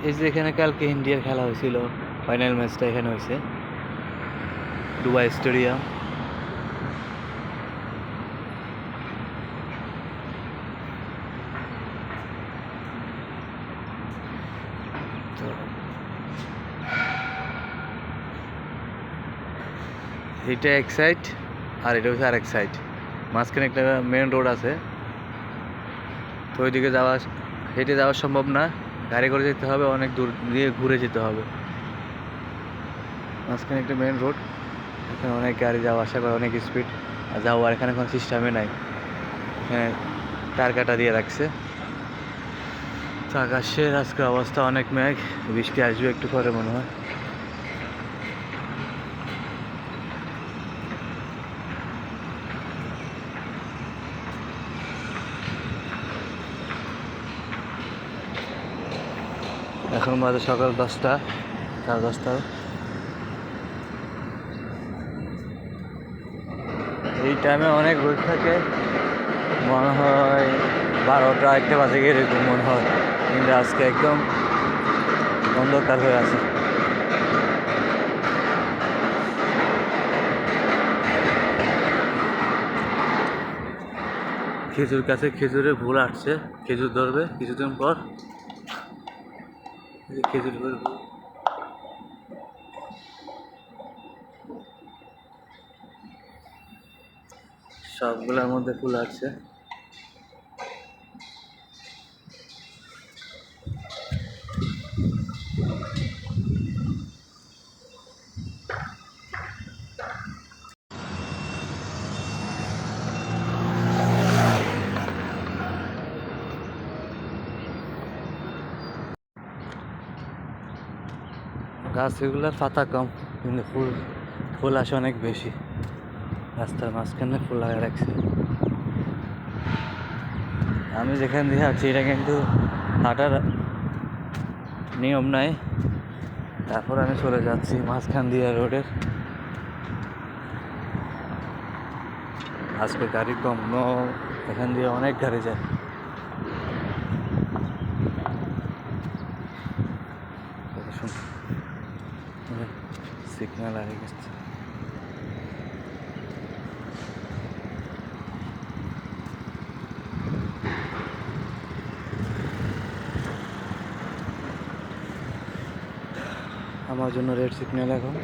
এই যে এখানে কালকে ইন্ডিয়ার খেলা হয়েছিল, ফাইনাল ম্যাচটা এখানে হয়েছে দুবাই স্টেডিয়াম। তো এটা এক সাইড আর এটা হচ্ছে আরেক সাইড, মাঝখানে একটা মেন রোড আছে। তো ওইদিকে হেঁটে যাওয়া সম্ভব না, গাড়ি করে যেতে হবে, অনেক দূর দিয়ে ঘুরে যেতে হবে। মাঝখানে একটা মেন রোড, এখানে অনেক গাড়ি যাওয়া আসা করে, অনেক স্পিড আর যাওয়ার এখানে কোনো সিস্টেমে নাই। এখানে তার কাটা দিয়ে রাখছে। তো আকাশের আজকের অবস্থা অনেক মেঘ, বৃষ্টি আসবে একটু পরে মনে হয়। এখন বাজে সকাল 10টা, 10:30। এই টাইমে অনেক রোদ থাকে, মনে হয় 12টা 1টা বাজে গিয়ে এরকম মনে হয়, কিন্তু আজকে একদম অন্ধকার হয়ে আছে। খেজুর গাছে খেজুরে ফুল আসছে, খেজুর ধরবে কিছুদিন পর। খেজুর ফুল সবগুলোর মধ্যে ফুল আসছে। গাছগুলোর পাতা কম, কিন্তু ফুল আসে অনেক বেশি। রাস্তার মাঝখানে ফুল লাগিয়ে রাখছে। আমি যেখান দিয়ে হাঁটছি এটা কিন্তু হাঁটার নিয়ম নাই, তারপর আমি চলে যাচ্ছি মাঝখান দিয়ে রোডের। আজকে গাড়ি কম, এখান দিয়ে অনেক গাড়ি যায়। সিগন্যাল আগে গেছে। আমার জন্য রেড সিগন্যাল এখন।